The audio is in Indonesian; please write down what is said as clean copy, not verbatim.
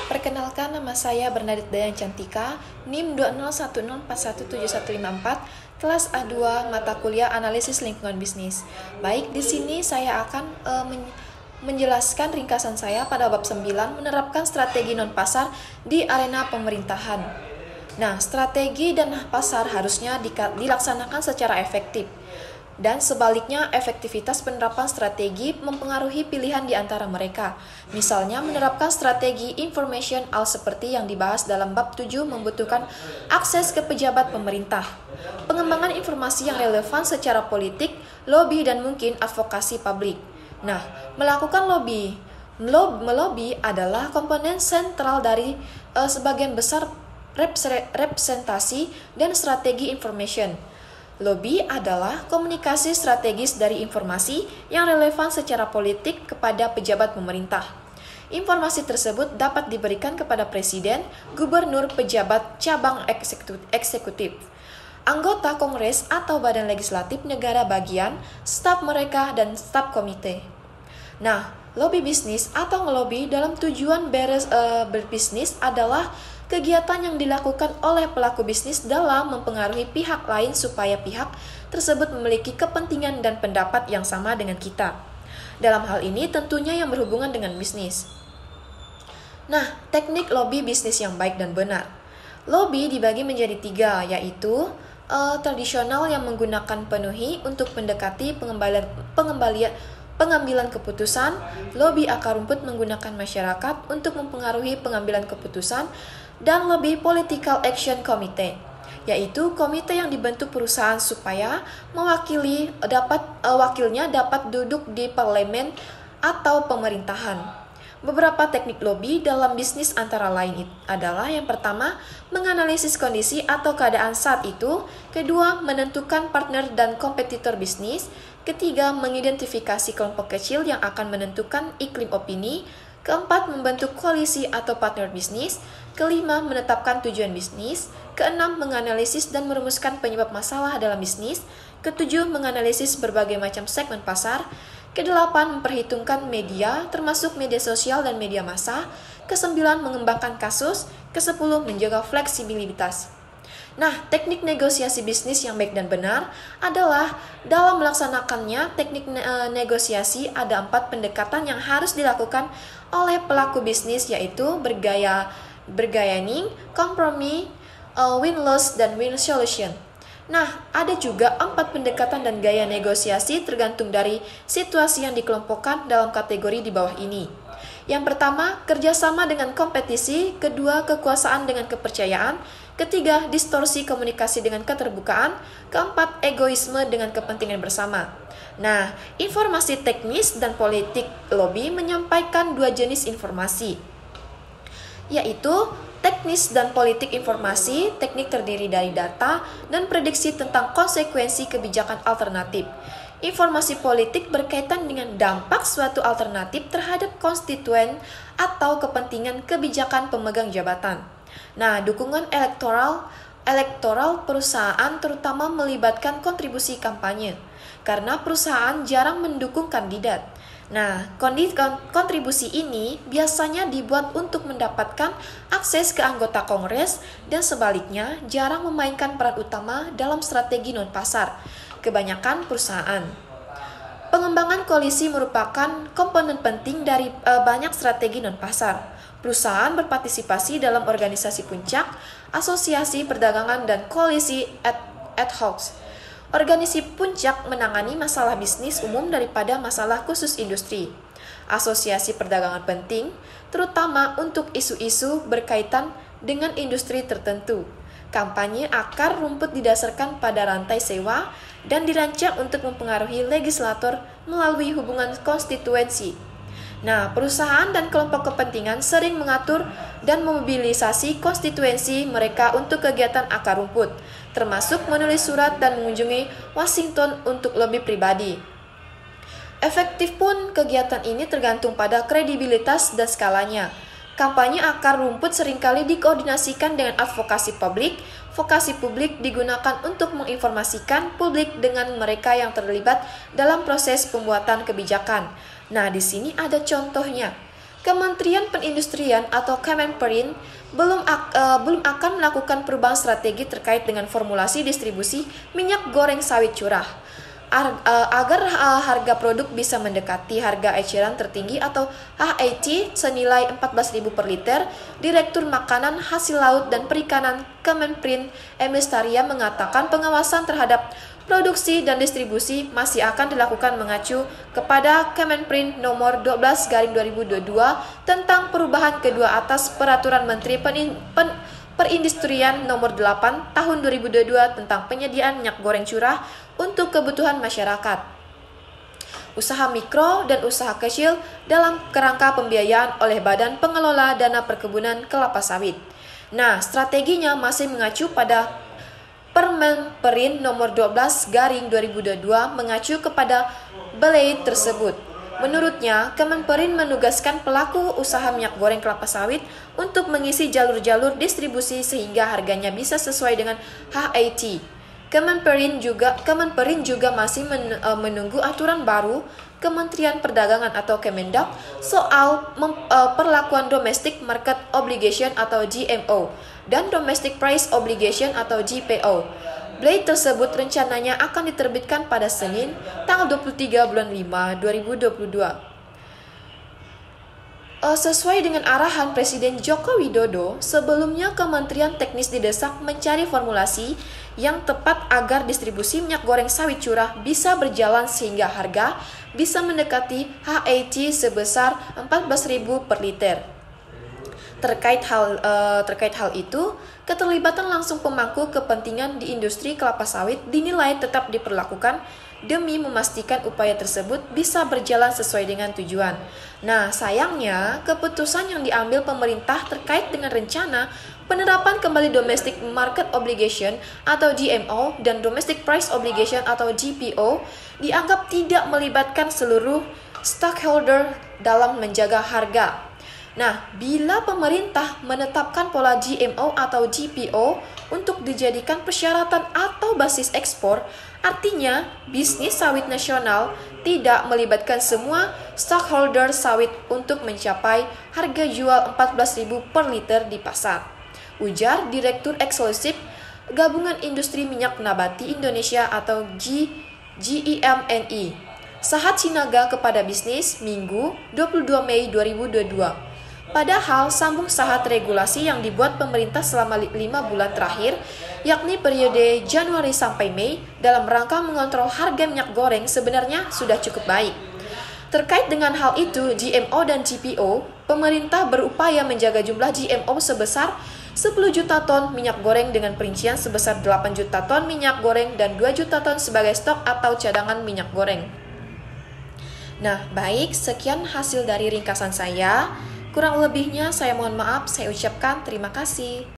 Perkenalkan, nama saya Bernadette Dayang Cantika, NIM 20104175154, kelas A2 mata kuliah Analisis Lingkungan Bisnis. Baik, di sini saya akan menjelaskan ringkasan saya pada bab 9, menerapkan strategi non-pasar di arena pemerintahan. Nah, strategi dan pasar harusnya dilaksanakan secara efektif. Dan sebaliknya, efektivitas penerapan strategi mempengaruhi pilihan di antara mereka. Misalnya, menerapkan strategi information seperti yang dibahas dalam bab 7 membutuhkan akses ke pejabat pemerintah, pengembangan informasi yang relevan secara politik, lobby, dan mungkin advokasi publik. Nah, melakukan lobby. Melobi adalah komponen sentral dari sebagian besar representasi dan strategi information. Lobby adalah komunikasi strategis dari informasi yang relevan secara politik kepada pejabat pemerintah. Informasi tersebut dapat diberikan kepada presiden, gubernur, pejabat cabang eksekutif, anggota kongres atau badan legislatif negara bagian, staf mereka, dan staf komite. Nah, lobby bisnis atau ngelobi dalam tujuan berbisnis adalah kegiatan yang dilakukan oleh pelaku bisnis dalam mempengaruhi pihak lain supaya pihak tersebut memiliki kepentingan dan pendapat yang sama dengan kita. Dalam hal ini tentunya yang berhubungan dengan bisnis. Nah, teknik lobby bisnis yang baik dan benar. Lobby dibagi menjadi 3, yaitu tradisional yang menggunakan penuhi untuk mendekati pengambilan keputusan, lobby akar rumput menggunakan masyarakat untuk mempengaruhi pengambilan keputusan, dan lobby political action committee, yaitu komite yang dibentuk perusahaan supaya wakilnya dapat duduk di parlemen atau pemerintahan. Beberapa teknik lobby dalam bisnis antara lain adalah yang pertama, menganalisis kondisi atau keadaan saat itu, kedua, menentukan partner dan kompetitor bisnis, ketiga, mengidentifikasi kelompok kecil yang akan menentukan iklim opini, keempat, membentuk koalisi atau partner bisnis, kelima, menetapkan tujuan bisnis, keenam, menganalisis dan merumuskan penyebab masalah dalam bisnis, ketujuh, menganalisis berbagai macam segmen pasar, kedelapan, memperhitungkan media, termasuk media sosial dan media massa, kesembilan, mengembangkan kasus, kesepuluh, menjaga fleksibilitas. Nah, teknik negosiasi bisnis yang baik dan benar adalah dalam melaksanakannya teknik negosiasi ada 4 pendekatan yang harus dilakukan oleh pelaku bisnis, yaitu bargaining, kompromi, win-loss, dan win solution. Nah, ada juga 4 pendekatan dan gaya negosiasi tergantung dari situasi yang dikelompokkan dalam kategori di bawah ini. Yang pertama, kerjasama dengan kompetisi, kedua, kekuasaan dengan kepercayaan, ketiga, distorsi komunikasi dengan keterbukaan, keempat, egoisme dengan kepentingan bersama. Nah, informasi teknis dan politik lobby menyampaikan 2 jenis informasi, yaitu teknis dan politik informasi. Teknik terdiri dari data dan prediksi tentang konsekuensi kebijakan alternatif. Informasi politik berkaitan dengan dampak suatu alternatif terhadap konstituen atau kepentingan kebijakan pemegang jabatan. Nah, dukungan elektoral perusahaan terutama melibatkan kontribusi kampanye, karena perusahaan jarang mendukung kandidat. Nah, kontribusi ini biasanya dibuat untuk mendapatkan akses ke anggota kongres dan sebaliknya jarang memainkan peran utama dalam strategi non-pasar kebanyakan perusahaan. Pengembangan koalisi merupakan komponen penting dari banyak strategi non-pasar. Perusahaan berpartisipasi dalam organisasi puncak, asosiasi perdagangan, dan koalisi ad hoc. Organisasi puncak menangani masalah bisnis umum daripada masalah khusus industri. Asosiasi perdagangan penting, terutama untuk isu-isu berkaitan dengan industri tertentu. Kampanye akar rumput didasarkan pada rantai sewa dan dirancang untuk mempengaruhi legislator melalui hubungan konstituensi. Nah, perusahaan dan kelompok kepentingan sering mengatur dan memobilisasi konstituensi mereka untuk kegiatan akar rumput, termasuk menulis surat dan mengunjungi Washington untuk lobby pribadi. Efektif pun kegiatan ini tergantung pada kredibilitas dan skalanya. Kampanye akar rumput seringkali dikoordinasikan dengan advokasi publik. Vokasi publik digunakan untuk menginformasikan publik dengan mereka yang terlibat dalam proses pembuatan kebijakan. Nah, di sini ada contohnya. Kementerian Perindustrian atau Kemenperin belum akan melakukan perubahan strategi terkait dengan formulasi distribusi minyak goreng sawit curah. Agar harga produk bisa mendekati harga eceran tertinggi atau HEC senilai 14.000 per liter, Direktur Makanan, Hasil Laut, dan Perikanan Kemenperin Emis Taria mengatakan pengawasan terhadap produksi dan distribusi masih akan dilakukan mengacu kepada Kemenperin nomor 12/2022 tentang perubahan kedua atas Peraturan Menteri Perindustrian nomor 8 tahun 2022 tentang penyediaan minyak goreng curah untuk kebutuhan masyarakat, usaha mikro dan usaha kecil dalam kerangka pembiayaan oleh Badan Pengelola Dana Perkebunan Kelapa Sawit. Nah, strateginya masih mengacu pada Permenperin nomor 12/2022 mengacu kepada belai tersebut. Menurutnya, Kemenperin menugaskan pelaku usaha minyak goreng kelapa sawit untuk mengisi jalur-jalur distribusi sehingga harganya bisa sesuai dengan HEC. Kemenperin juga masih menunggu aturan baru Kementerian Perdagangan atau Kemendak soal perlakuan Domestic Market Obligation atau DMO dan Domestic Price Obligation atau DPO. Belai tersebut rencananya akan diterbitkan pada Senin, tanggal 23 bulan 5, 2022. Sesuai dengan arahan Presiden Joko Widodo, sebelumnya Kementerian Teknis didesak mencari formulasi yang tepat agar distribusi minyak goreng sawit curah bisa berjalan sehingga harga bisa mendekati HEC sebesar 14.000 per liter. Terkait hal itu, keterlibatan langsung pemangku kepentingan di industri kelapa sawit dinilai tetap diperlakukan demi memastikan upaya tersebut bisa berjalan sesuai dengan tujuan. Nah, sayangnya keputusan yang diambil pemerintah terkait dengan rencana penerapan kembali Domestic Market Obligation atau DMO dan Domestic Price Obligation atau DPO dianggap tidak melibatkan seluruh stakeholder dalam menjaga harga. Nah, bila pemerintah menetapkan pola GMO atau GPO untuk dijadikan persyaratan atau basis ekspor, artinya bisnis sawit nasional tidak melibatkan semua stakeholder sawit untuk mencapai harga jual 14.000 per liter di pasar. Ujar Direktur Eksklusif Gabungan Industri Minyak Nabati Indonesia atau GIMNI, Sahat Sinaga kepada bisnis Minggu 22 Mei 2022. Padahal sambung sahat regulasi yang dibuat pemerintah selama 5 bulan terakhir, yakni periode Januari sampai Mei, dalam rangka mengontrol harga minyak goreng sebenarnya sudah cukup baik. Terkait dengan hal itu, GMO dan GPO, pemerintah berupaya menjaga jumlah GMO sebesar 10 juta ton minyak goreng dengan perincian sebesar 8 juta ton minyak goreng dan 2 juta ton sebagai stok atau cadangan minyak goreng. Nah, baik, sekian hasil dari ringkasan saya. Kurang lebihnya saya mohon maaf, saya ucapkan terima kasih.